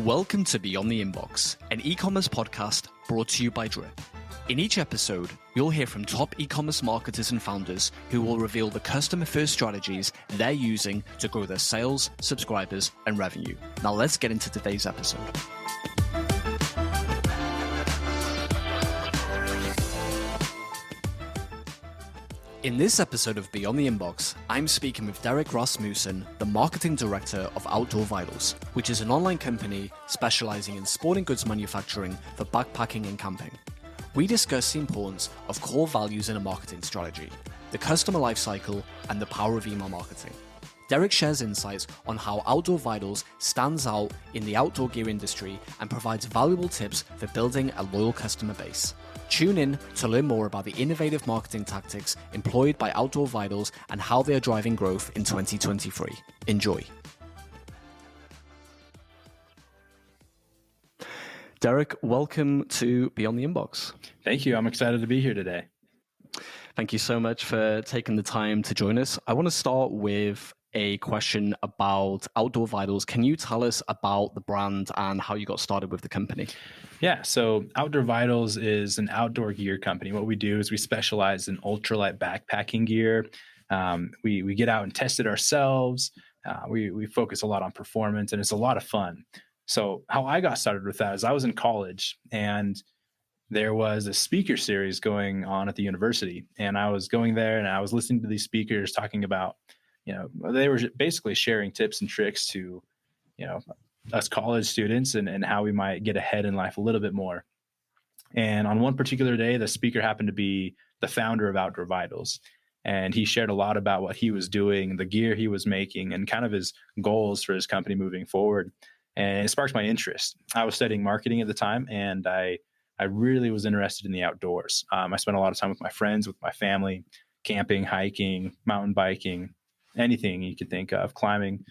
Welcome to Beyond the Inbox, an e-commerce podcast brought to you by Drip. In each episode, you'll hear from top e-commerce marketers and founders who will reveal the customer-first strategies they're using to grow their sales, subscribers, and revenue. Now let's get into today's episode. In this episode of Beyond the Inbox, I'm speaking with Rasmussen, the marketing director of Outdoor Vitals, which is an online company specializing in sporting goods manufacturing for backpacking and camping. We discuss the importance of core values in a marketing strategy, the customer lifecycle, and the power of email marketing. Derek shares insights on how Outdoor Vitals stands out in the outdoor gear industry and provides valuable tips for building a loyal customer base. Tune in to learn more about the innovative marketing tactics employed by Outdoor Vitals and how they are driving growth in 2023. Enjoy. Derek, welcome to Beyond the Inbox. Thank you. I'm excited to be here today. Thank you so much for taking the time to join us. I want to start with a question about Outdoor Vitals. Can you tell us about the brand and how you got started with the company? Yeah, so Outdoor Vitals is an outdoor gear company. What we do is we specialize in ultralight backpacking gear. We get out and test it ourselves. We focus a lot on performance, and it's a lot of fun. So how I got started with that is I was in college, and there was a speaker series going on at the university. And I was going there, and I was listening to these speakers talking about, they were basically sharing tips and tricks to, us college students and how we might get ahead in life a little bit more. And on one particular day, the speaker happened to be the founder of Outdoor Vitals. And he shared a lot about what he was doing, the gear he was making, and kind of his goals for his company moving forward. And it sparked my interest. I was studying marketing at the time, and I really was interested in the outdoors. I spent a lot of time with my friends, with my family, camping, hiking, mountain biking, anything you could think of, climbing.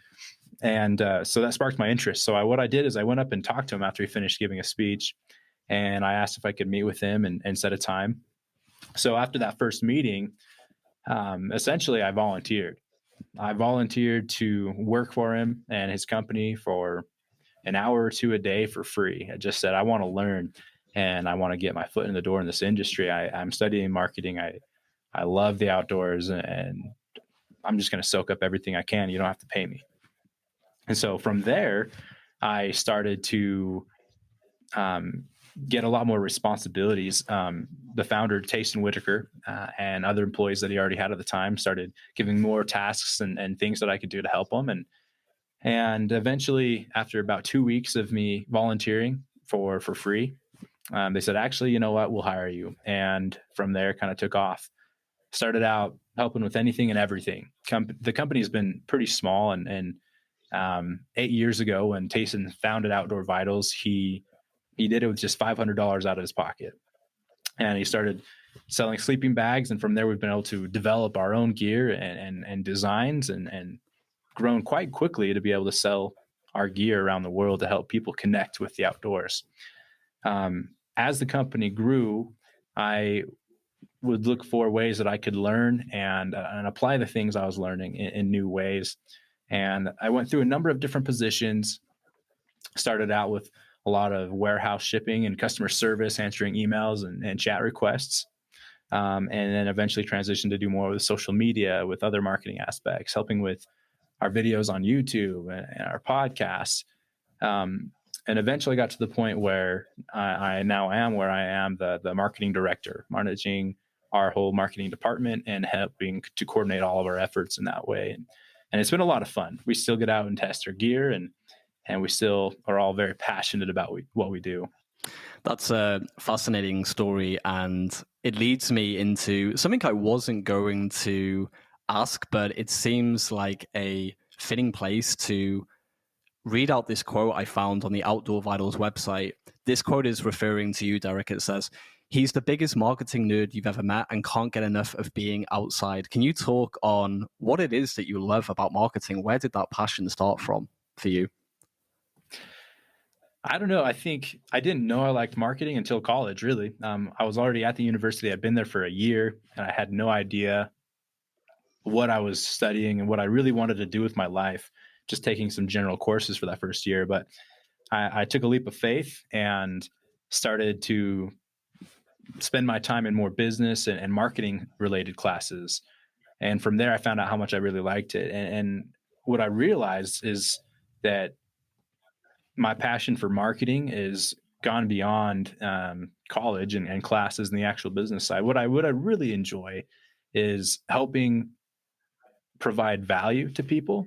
And so that sparked my interest. So what I did is I went up and talked to him after he finished giving a speech, and I asked if I could meet with him and set a time. So after that first meeting, essentially I volunteered. I volunteered to work for him and his company for an hour or two a day for free. I just said, I want to learn and I want to get my foot in the door in this industry. I'm studying marketing. I love the outdoors, and I'm just going to soak up everything I can. You don't have to pay me. And so from there, I started to get a lot more responsibilities. The founder, Tayson Whitaker, and other employees that he already had at the time started giving more tasks and things that I could do to help him. And eventually, after about 2 weeks of me volunteering for free, they said, actually, you know what, we'll hire you. And from there, kind of took off. Started out helping with anything and everything. The company has been pretty small, and 8 years ago when Tayson founded Outdoor Vitals, he did it with just $500 out of his pocket. And he started selling sleeping bags. And from there, we've been able to develop our own gear and designs and grown quite quickly to be able to sell our gear around the world to help people connect with the outdoors. As the company grew, I would look for ways that I could learn and apply the things I was learning in new ways. And I went through a number of different positions, started out with a lot of warehouse shipping and customer service, answering emails and chat requests, and then eventually transitioned to do more with social media, with other marketing aspects, helping with our videos on YouTube and our podcasts. And eventually got to the point where I now am where I am the marketing director, managing our whole marketing department and helping to coordinate all of our efforts in that way. And it's been a lot of fun. We still get out and test our gear, and we still are all very passionate about what we do. That's a fascinating story, and it leads me into something I wasn't going to ask, but it seems like a fitting place to read out this quote I found on the Outdoor Vitals website. This quote is referring to you, Derek. It says, "He's the biggest marketing nerd you've ever met and can't get enough of being outside." Can you talk on what it is that you love about marketing? Where did that passion start from for you? I don't know. I think I didn't know I liked marketing until college, really. I was already at the university. I'd been there for a year, and I had no idea what I was studying and what I really wanted to do with my life, just taking some general courses for that first year. But I took a leap of faith and started to spend my time in more business and marketing related classes. And from there, I found out how much I really liked it. And what I realized is that my passion for marketing is gone beyond college and classes and the actual business side. What I really enjoy is helping provide value to people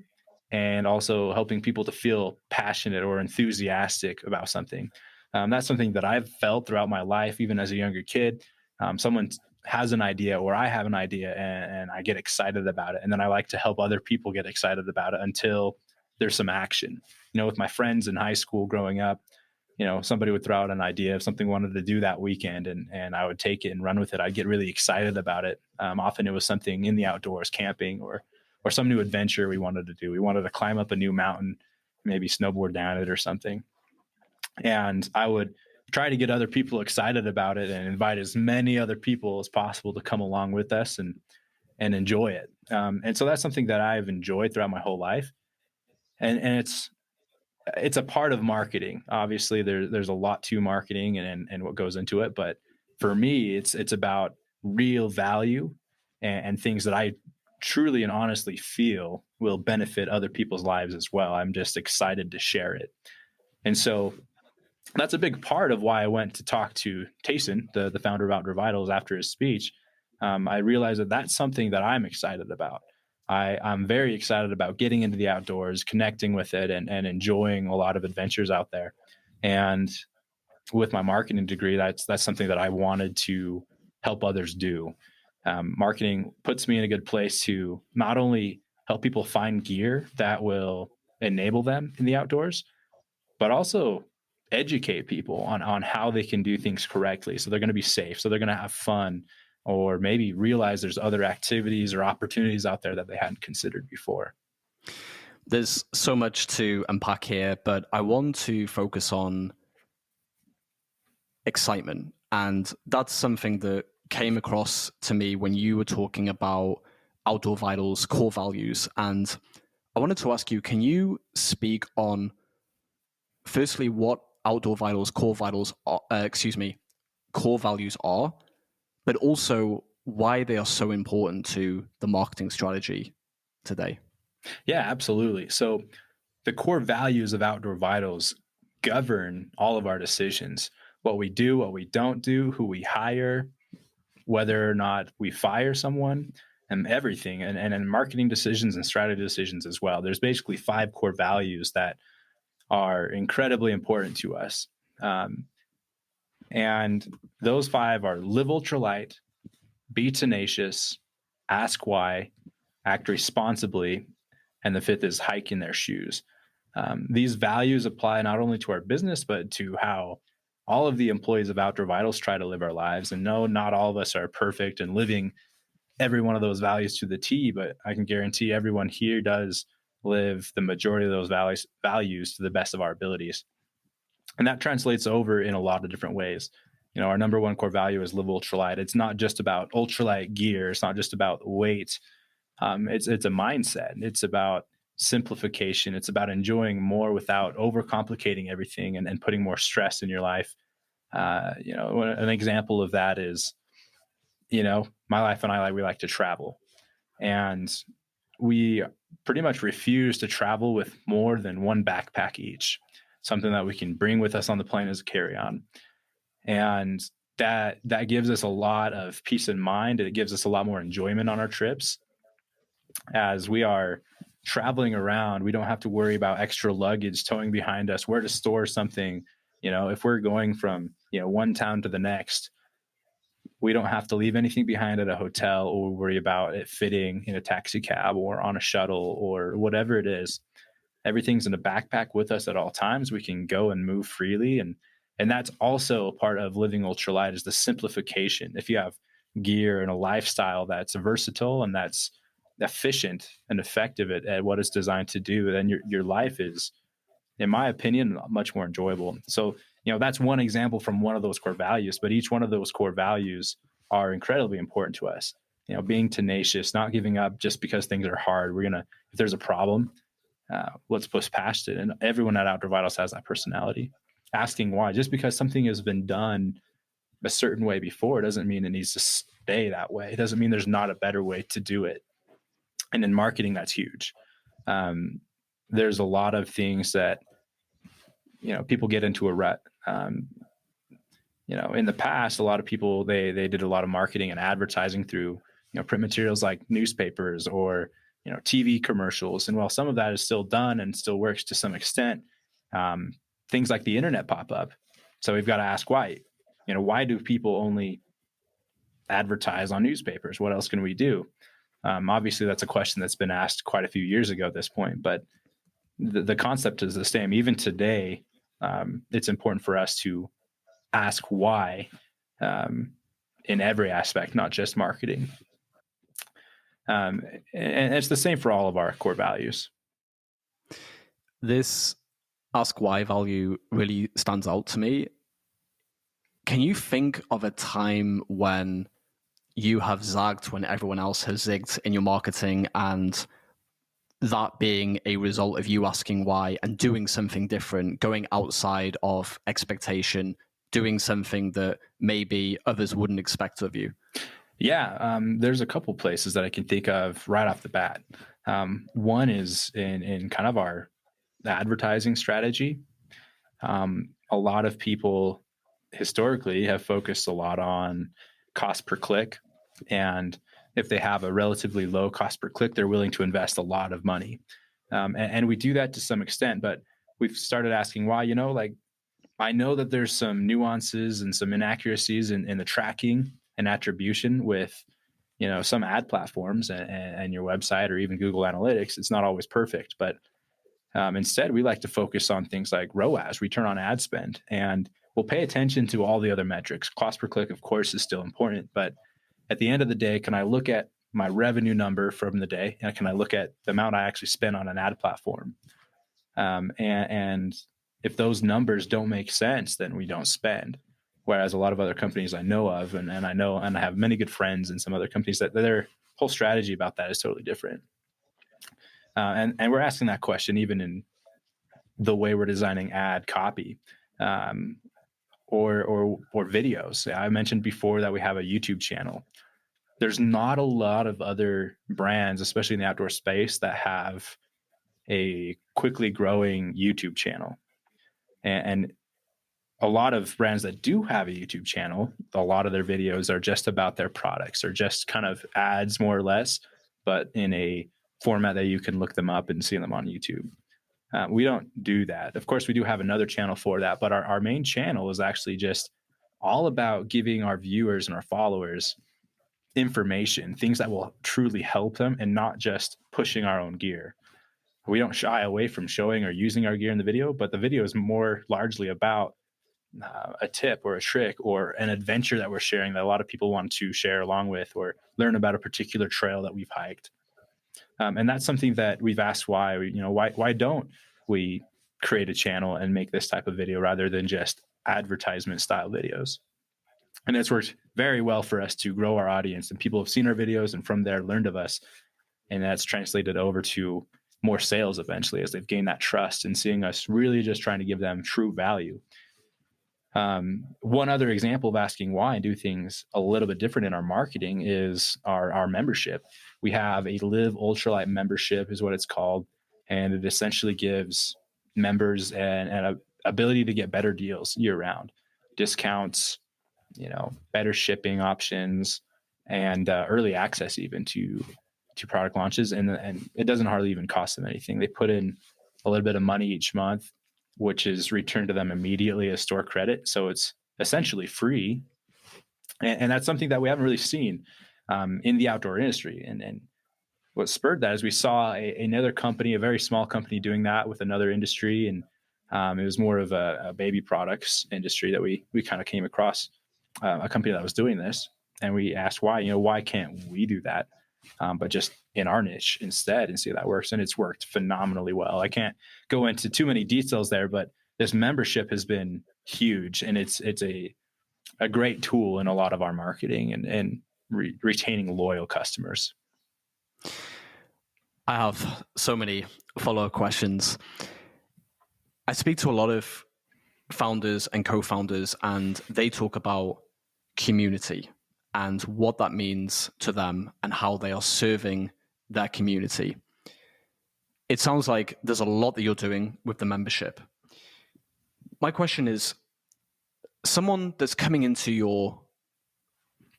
and also helping people to feel passionate or enthusiastic about something. That's something that I've felt throughout my life, even as a younger kid. Someone has an idea or I have an idea and I get excited about it. And then I like to help other people get excited about it until there's some action. With my friends in high school growing up, somebody would throw out an idea of something we wanted to do that weekend, and I would take it and run with it. I'd get really excited about it. Often it was something in the outdoors, camping or some new adventure we wanted to do. We wanted to climb up a new mountain, maybe snowboard down it or something. And I would try to get other people excited about it and invite as many other people as possible to come along with us and enjoy it. And so that's something that I've enjoyed throughout my whole life. And it's a part of marketing. Obviously, there's a lot to marketing and what goes into it. But for me, it's about real value and things that I truly and honestly feel will benefit other people's lives as well. I'm just excited to share it. And so that's a big part of why I went to talk to Tayson, the founder of Outdoor Vitals, after his speech. I realized that that's something that I'm excited about. I'm very excited about getting into the outdoors, connecting with it, and enjoying a lot of adventures out there. And with my marketing degree, that's something that I wanted to help others do. Marketing puts me in a good place to not only help people find gear that will enable them in the outdoors, but also educate people on how they can do things correctly. So they're going to be safe. So they're going to have fun, or maybe realize there's other activities or opportunities out there that they hadn't considered before. There's so much to unpack here, but I want to focus on excitement. And that's something that came across to me when you were talking about Outdoor Vitals core values. And I wanted to ask you, can you speak on, firstly, what Outdoor Vitals core values are, but also why they are so important to the marketing strategy today? Yeah, absolutely. So the core values of Outdoor Vitals govern all of our decisions: what we do, what we don't do, who we hire, whether or not we fire someone, and everything. And in marketing decisions and strategy decisions as well. There's basically 5 core values that are incredibly important to us. And those 5 are: live ultralight, be tenacious, ask why, act responsibly, and the 5th is hike in their shoes. These values apply not only to our business, but to how all of the employees of Outdoor Vitals try to live our lives. And no, not all of us are perfect and living every one of those values to the T, but I can guarantee everyone here does live the majority of those values to the best of our abilities. And that translates over in a lot of different ways. Our number one core value is live ultralight. It's not just about ultralight gear. It's not just about weight. It's a mindset. It's about simplification. It's about enjoying more without overcomplicating everything and putting more stress in your life. An example of that is, my wife and I, we like to travel, and we pretty much refuse to travel with more than one backpack each, something that we can bring with us on the plane as a carry-on. And that gives us a lot of peace of mind. It gives us a lot more enjoyment on our trips. As we are traveling around, we don't have to worry about extra luggage towing behind us, where to store something. If we're going from, one town to the next, we don't have to leave anything behind at a hotel or worry about it fitting in a taxi cab or on a shuttle or whatever it is. Everything's in a backpack with us at all times. We can go and move freely. And that's also a part of living ultralight, is the simplification. If you have gear and a lifestyle that's versatile and that's efficient and effective at what it's designed to do, then your life is, in my opinion, much more enjoyable. So, that's one example from one of those core values, but each one of those core values are incredibly important to us. Being tenacious, not giving up just because things are hard. If there's a problem, let's push past it. And everyone at Outdoor Vitals has that personality. Asking why, just because something has been done a certain way before doesn't mean it needs to stay that way. It doesn't mean there's not a better way to do it. And in marketing, that's huge. There's a lot of things that, people get into a rut. In the past, a lot of people, they did a lot of marketing and advertising through, print materials like newspapers or, TV commercials. And while some of that is still done and still works to some extent, things like the internet pop up. So we've got to ask why. Why do people only advertise on newspapers? What else can we do? Obviously, that's a question that's been asked quite a few years ago at this point, but the concept is the same. Even today, it's important for us to ask why in every aspect, not just marketing. And it's the same for all of our core values. This ask why value really stands out to me. Can you think of a time when you have zagged when everyone else has zigged in your marketing, and that being a result of you asking why and doing something different, going outside of expectation, doing something that maybe others wouldn't expect of you? Yeah, there's a couple places that I can think of right off the bat. One is in kind of our advertising strategy. A lot of people historically have focused a lot on cost per click. And if they have a relatively low cost per click, they're willing to invest a lot of money. And we do that to some extent, but we've started asking why. I know that there's some nuances and some inaccuracies in the tracking and attribution with, some ad platforms and your website or even Google Analytics. It's not always perfect, but instead we like to focus on things like ROAS, return on ad spend, and we'll pay attention to all the other metrics. Cost per click, of course, is still important, but at the end of the day, can I look at my revenue number from the day, and can I look at the amount I actually spent on an ad platform? And if those numbers don't make sense, then we don't spend. Whereas a lot of other companies I know of, and I know, and I have many good friends in some other companies, that their whole strategy about that is totally different. And we're asking that question even in the way we're designing ad copy, or videos. I mentioned before that we have a YouTube channel. There's not a lot of other brands, especially in the outdoor space, that have a quickly growing YouTube channel. And a lot of brands that do have a YouTube channel, a lot of their videos are just about their products, or just kind of ads more or less, but in a format that you can look them up and see them on YouTube. We don't do that. Of course, we do have another channel for that, but our main channel is actually just all about giving our viewers and our followers information, things that will truly help them, and not just pushing our own gear. We don't shy away from showing or using our gear in the video, but the video is more largely about a tip or a trick or an adventure that we're sharing that a lot of people want to share along with, or learn about a particular trail that we've hiked. And that's something that we've asked why. Why don't we create a channel and make this type of video rather than just advertisement style videos? And it's worked very well for us to grow our audience, and people have seen our videos and from there learned of us. And that's translated over to more sales eventually, as they've gained that trust and seeing us really just trying to give them true value. One other example of asking why and do things a little bit different in our marketing is our membership. We have a Live Ultralight membership is what it's called. And it essentially gives members an ability to get better deals year round, discounts, better shipping options, and early access even to product launches. And it doesn't hardly even cost them anything. They put in a little bit of money each month, which is returned to them immediately as store credit. So it's essentially free. And that's something that we haven't really seen in the outdoor industry. And what spurred that is we saw another company, a very small company, doing that with another industry. And it was more of a baby products industry that we kind of came across, a company that was doing this. And we asked why, why can't we do that? But just in our niche instead, and see how that works. And it's worked phenomenally well. I can't go into too many details there, but this membership has been huge, and it's a great tool in a lot of our marketing and retaining loyal customers. I have so many follow-up questions. I speak to a lot of founders and co-founders, and they talk about community and what that means to them and how they are serving their community. It sounds like there's a lot that you're doing with the membership. My question is, someone that's coming into your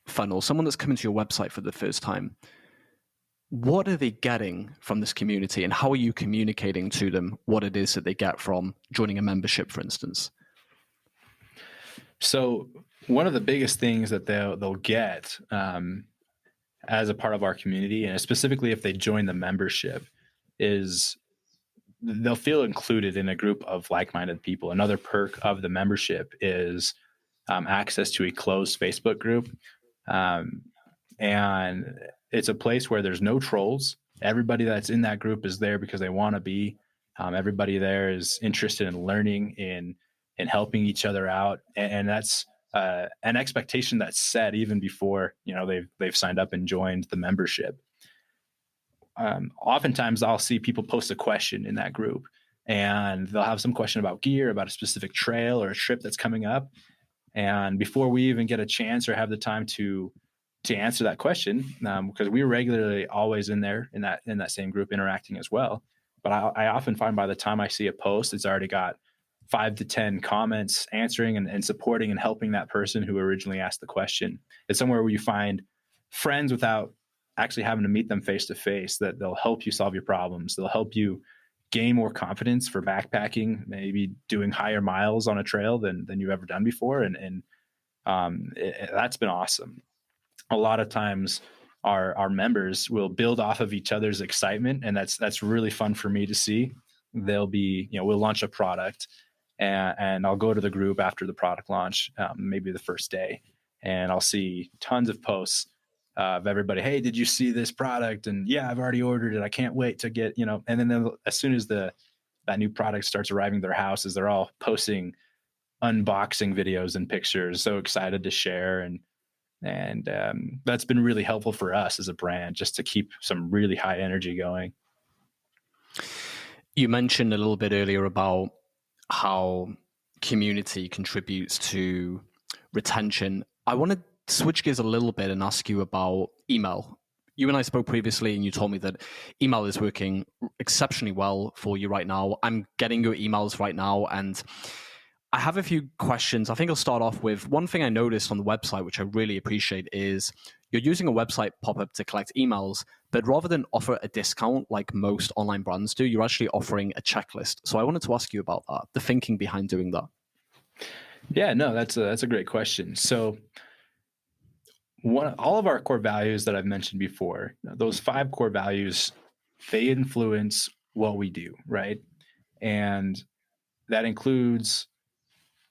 funnel, someone that's coming to your website for the first time, what are they getting from this community, and how are you communicating to them what it is that they get from joining a membership, for instance? So one of the biggest things that they'll get as a part of our community, and specifically if they join the membership, is they'll feel included in a group of like-minded people. Another perk of the membership is access to a closed Facebook group. And it's a place where there's no trolls. Everybody that's in that group is there because they want to be. Everybody there is interested in learning, in helping each other out, and that's an expectation that's set even before they've signed up and joined the membership. Oftentimes, I'll see people post a question in that group, and they'll have some question about gear, about a specific trail or a trip that's coming up, and before we even get a chance or have the time to answer that question, because we're regularly always in that same group interacting as well. But I often find by the time I see a post, it's already got 5 to 10 comments answering and supporting and helping that person who originally asked the question. It's somewhere where you find friends without actually having to meet them face to face, that they'll help you solve your problems. They'll help you gain more confidence for backpacking, maybe doing higher miles on a trail than you've ever done before. And that's been awesome. A lot of times our members will build off of each other's excitement, and that's really fun for me to see. They'll be, we'll launch a product, and I'll go to the group after the product launch, maybe the first day, and I'll see tons of posts of everybody, hey, did you see this product? And yeah, I've already ordered it. I can't wait to get, and then as soon as that new product starts arriving at their houses, they're all posting unboxing videos and pictures, so excited to share. And that's been really helpful for us as a brand, just to keep some really high energy going. You mentioned a little bit earlier about how community contributes to retention. I want to switch gears a little bit and ask you about email. You and I spoke previously, and you told me that email is working exceptionally well for you right now. I'm getting your emails right now, and I have a few questions. I think I'll start off with one thing I noticed on the website, which I really appreciate, is you're using a website pop-up to collect emails, but rather than offer a discount like most online brands do, you're actually offering a checklist. So I wanted to ask you about that, the thinking behind doing that. Yeah, no, that's a great question. So all of our core values that I've mentioned before, those 5 core values, they influence what we do, right? And that includes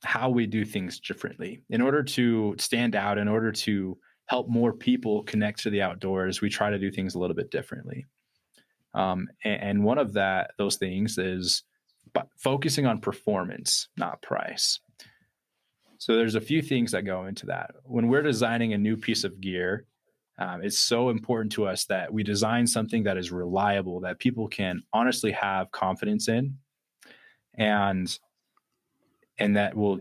how we do things differently. In order to stand out, in order to help more people connect to the outdoors, we try to do things a little bit differently. And one of those things is focusing on performance, not price. So there's a few things that go into that. When we're designing a new piece of gear, it's so important to us that we design something that is reliable, that people can honestly have confidence in, and that will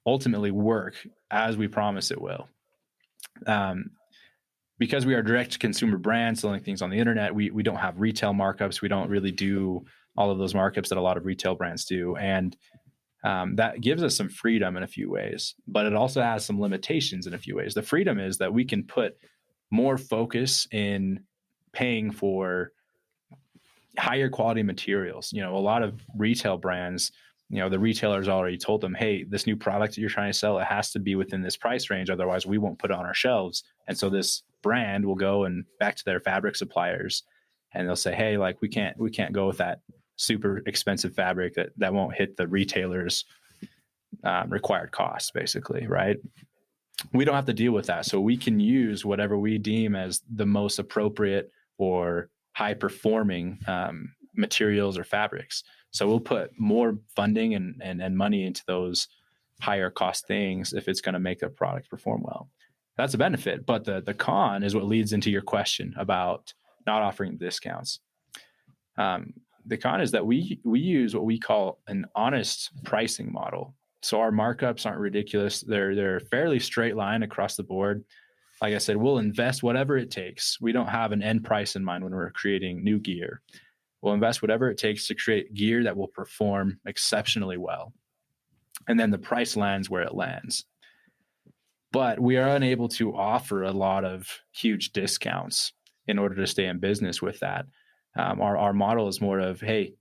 ultimately work as we promise it will. Because we are direct consumer brands selling things on the internet, we don't have retail markups. We don't really do all of those markups that a lot of retail brands do. And that gives us some freedom in a few ways, but it also has some limitations in a few ways. The freedom is that we can put more focus in paying for higher quality materials. A lot of retail brands, the retailers already told them, hey, this new product that you're trying to sell, it has to be within this price range. Otherwise we won't put it on our shelves. And so this brand will go and back to their fabric suppliers, and they'll say, hey, like we can't go with that super expensive fabric that won't hit the retailer's required costs, basically, right? We don't have to deal with that. So we can use whatever we deem as the most appropriate or high performing materials or fabrics. So we'll put more funding and money into those higher cost things if it's going to make a product perform well. That's a benefit. But the con is what leads into your question about not offering discounts. the con is that we use what we call an honest pricing model. So our markups aren't ridiculous. They're fairly straight line across the board. Like I said, we'll invest whatever it takes. We don't have an end price in mind when we're creating new gear. We'll invest whatever it takes to create gear that will perform exceptionally well. And then the price lands where it lands. But we are unable to offer a lot of huge discounts in order to stay in business with that. Our model is more of, hey,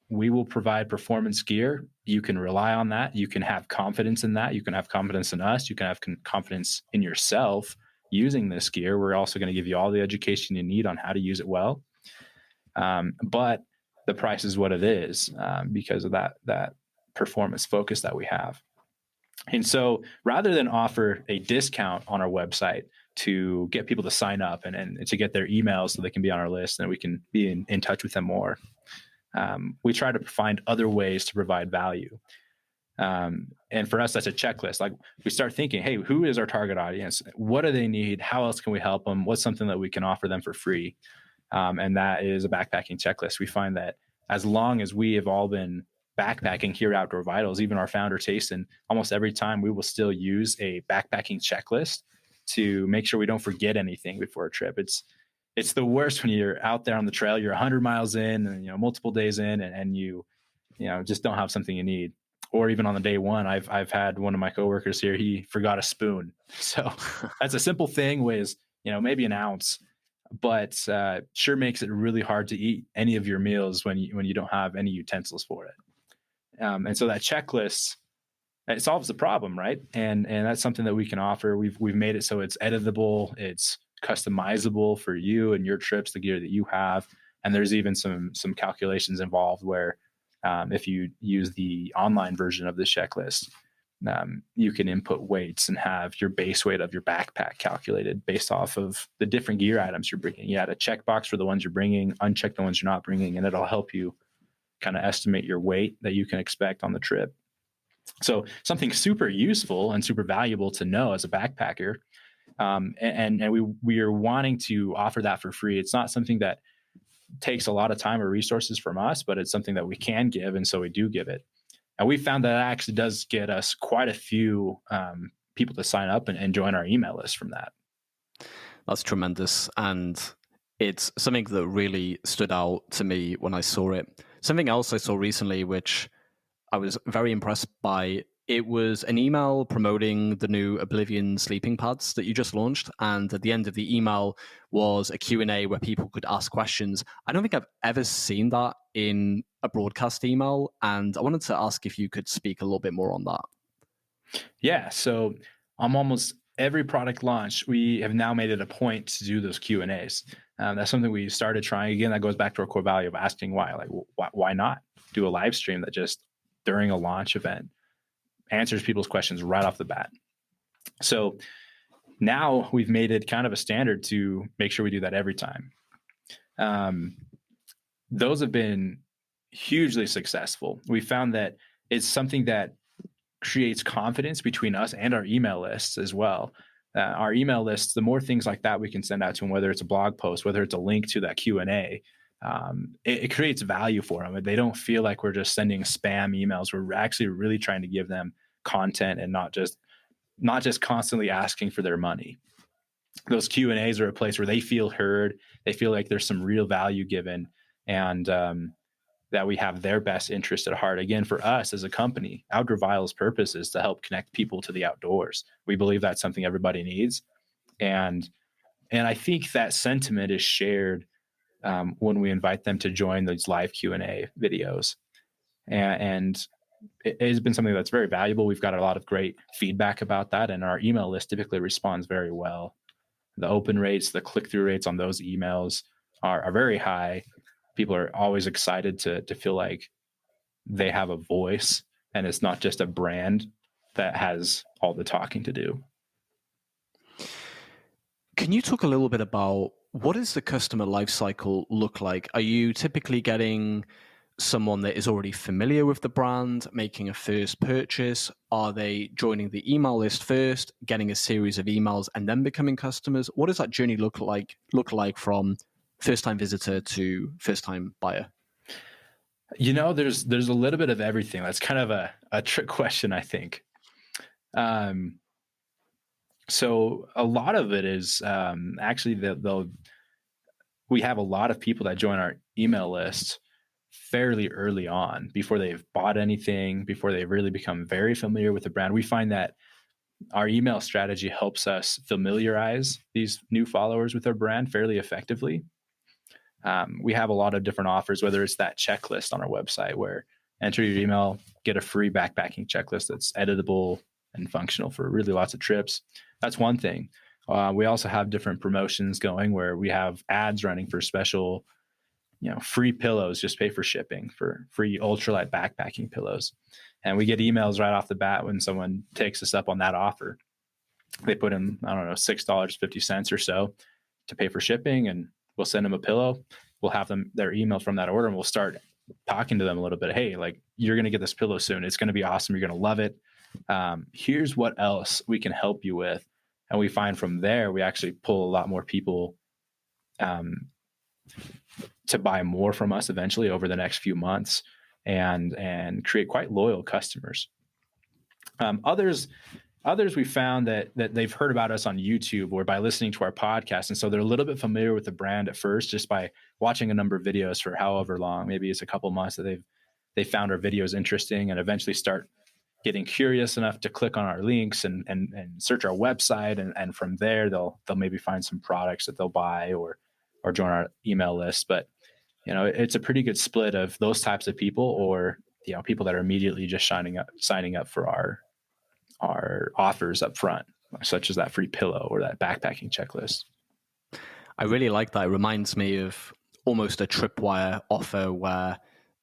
we will provide performance gear. You can rely on that. You can have confidence in that. You can have confidence in us. You can have confidence in yourself using this gear. We're also going to give you all the education you need on how to use it well. But the price is what it is because of that performance focus that we have. And so rather than offer a discount on our website to get people to sign up and to get their emails so they can be on our list and we can be in touch with them more, we try to find other ways to provide value. And for us, that's a checklist. Like we start thinking, hey, who is our target audience? What do they need? How else can we help them? What's something that we can offer them for free? And that is a backpacking checklist. We find that as long as we have all been backpacking here at Outdoor Vitals, even our founder, Tayson, almost every time we will still use a backpacking checklist to make sure we don't forget anything before a trip. It's the worst when you're out there on the trail, you're 100 miles in and, multiple days in and you just don't have something you need. Or even on the day one, I've had one of my coworkers here, he forgot a spoon. So that's a simple thing, weighs, maybe an ounce, but sure makes it really hard to eat any of your meals when you don't have any utensils for it. And so that checklist, it solves the problem, right? And that's something that we can offer. We've made it so it's editable, it's customizable for you and your trips, the gear that you have. And there's even some calculations involved where if you use the online version of the checklist, you can input weights and have your base weight of your backpack calculated based off of the different gear items you're bringing. You add a checkbox for the ones you're bringing, uncheck the ones you're not bringing, and it'll help you kind of estimate your weight that you can expect on the trip. So something super useful and super valuable to know as a backpacker. And we are wanting to offer that for free. It's not something that takes a lot of time or resources from us, but it's something that we can give. And so we do give it. And we found that actually does get us quite a few people to sign up and join our email list from that. That's tremendous. And it's something that really stood out to me when I saw it. Something else I saw recently, which I was very impressed by, it was an email promoting the new Oblivion sleeping pads that you just launched. And at the end of the email was a Q&A where people could ask questions. I don't think I've ever seen that in a broadcast email. And I wanted to ask if you could speak a little bit more on that. Yeah. So on almost every product launch, we have now made it a point to do those Q&As. That's something we started trying. Again, that goes back to our core value of asking why. Like, why not do a live stream that just during a launch event answers people's questions right off the bat? So now we've made it kind of a standard to make sure we do that every time. Those have been hugely successful. We found that it's something that creates confidence between us and our email lists as well. Our email lists, the more things like that we can send out to them, whether it's a blog post, whether it's a link to that Q&A, it creates value for them. They don't feel like we're just sending spam emails. We're actually really trying to give them content and not just constantly asking for their money. Those Q&As are a place where they feel heard. They feel like there's some real value given, and that we have their best interest at heart. Again, for us as a company, Outdoor Vitals' purpose is to help connect people to the outdoors. We believe that's something everybody needs. And I think that sentiment is shared when we invite them to join those live Q&A videos. And it has been something that's very valuable. We've got a lot of great feedback about that, and our email list typically responds very well. The open rates, the click-through rates on those emails are very high. People are always excited to feel like they have a voice and it's not just a brand that has all the talking to do. Can you talk a little bit about what does the customer lifecycle look like? Are you typically getting someone that is already familiar with the brand, making a first purchase? Are they joining the email list first, getting a series of emails, and then becoming customers? What does that journey look like from first-time visitor to first-time buyer? There's a little bit of everything. That's kind of a trick question, I think. So a lot of it is actually we have a lot of people that join our email list fairly early on before they've bought anything, before they've really become very familiar with the brand. We find that our email strategy helps us familiarize these new followers with our brand fairly effectively. We have a lot of different offers, whether it's that checklist on our website where enter your email, get a free backpacking checklist that's editable and functional for really lots of trips. That's one thing. We also have different promotions going where we have ads running for special, free pillows, just pay for shipping, for free ultralight backpacking pillows. And we get emails right off the bat when someone takes us up on that offer. They put in, I don't know, $6.50 or so to pay for shipping, and we'll send them a pillow. We'll have their email from that order, and we'll start talking to them a little bit. Hey, like, you're going to get this pillow soon. It's going to be awesome. You're going to love it. Here's what else we can help you with. And we find from there, we actually pull a lot more people to buy more from us eventually over the next few months, and create quite loyal customers. Others we found that they've heard about us on YouTube or by listening to our podcast. And so they're a little bit familiar with the brand at first, just by watching a number of videos for however long, maybe it's a couple months, that they found our videos interesting, and eventually start getting curious enough to click on our links and search our website. And from there, they'll maybe find some products that they'll buy or join our email list. But, it's a pretty good split of those types of people, or, people that are immediately just signing up for our offers up front, such as that free pillow or that backpacking checklist. I really like that. It reminds me of almost a tripwire offer where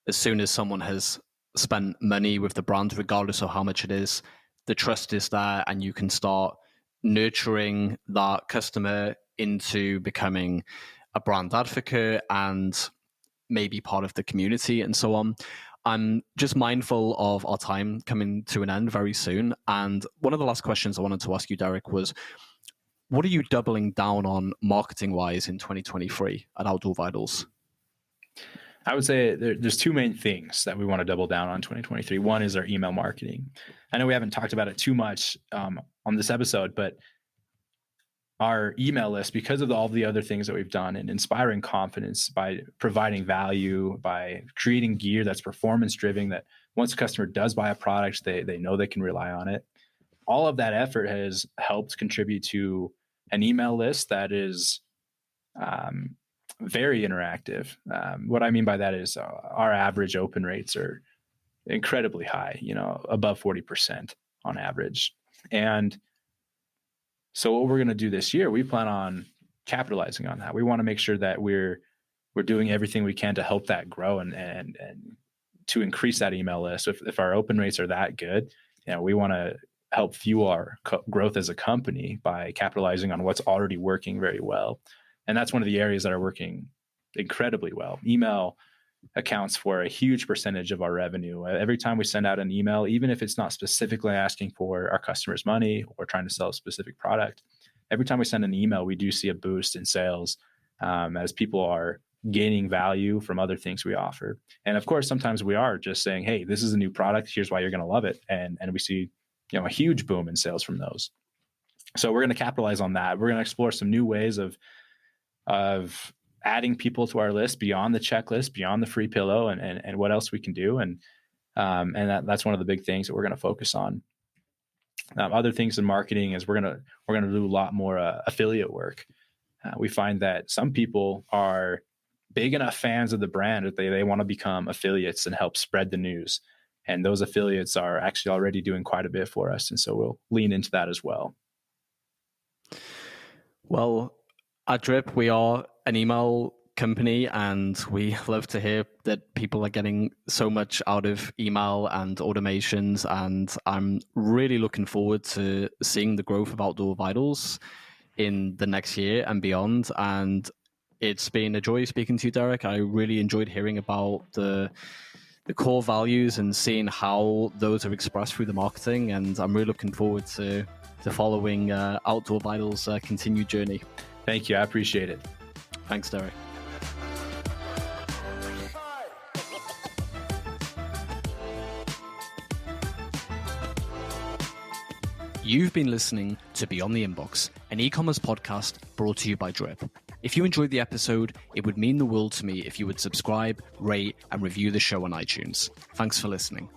as soon as someone has spent money with the brand, regardless of how much it is, the trust is there, and you can start nurturing that customer into becoming a brand advocate and maybe part of the community and so on. I'm just mindful of our time coming to an end very soon. And one of the last questions I wanted to ask you, Derek, was what are you doubling down on marketing-wise in 2023 at Outdoor Vitals? I would say there's two main things that we want to double down on 2023. One is our email marketing. I know we haven't talked about it too much on this episode, but our email list, because of all the other things that we've done and inspiring confidence by providing value, by creating gear that's performance driven, that once a customer does buy a product, they know they can rely on it. All of that effort has helped contribute to an email list that is very interactive. What I mean by that is our average open rates are incredibly high, above 40% on average. And so what we're going to do this year, we plan on capitalizing on that. We want to make sure that we're doing everything we can to help that grow and to increase that email list. If our open rates are that good, we want to help fuel our growth as a company by capitalizing on what's already working very well. And that's one of the areas that are working incredibly well. Email accounts for a huge percentage of our revenue. Every time we send out an email, even if it's not specifically asking for our customers' money or trying to sell a specific product, every time we send an email, we do see a boost in sales as people are gaining value from other things we offer. And of course, sometimes we are just saying, hey, this is a new product. Here's why you're going to love it. And we see a huge boom in sales from those. So we're going to capitalize on that. We're going to explore some new ways of adding people to our list beyond the checklist, beyond the free pillow, and what else we can do. And that's one of the big things that we're going to focus on. Other things in marketing is we're going to do a lot more affiliate work. We find that some people are big enough fans of the brand that they want to become affiliates and help spread the news. And those affiliates are actually already doing quite a bit for us. And so we'll lean into that as well. Well, at Drip, we are an email company, and we love to hear that people are getting so much out of email and automations. And I'm really looking forward to seeing the growth of Outdoor Vitals in the next year and beyond. And it's been a joy speaking to you, Derek. I really enjoyed hearing about the core values and seeing how those are expressed through the marketing. And I'm really looking forward to following Outdoor Vitals' continued journey. Thank you. I appreciate it. Thanks, Derek. You've been listening to Beyond the Inbox, an e-commerce podcast brought to you by Drip. If you enjoyed the episode, it would mean the world to me if you would subscribe, rate, and review the show on iTunes. Thanks for listening.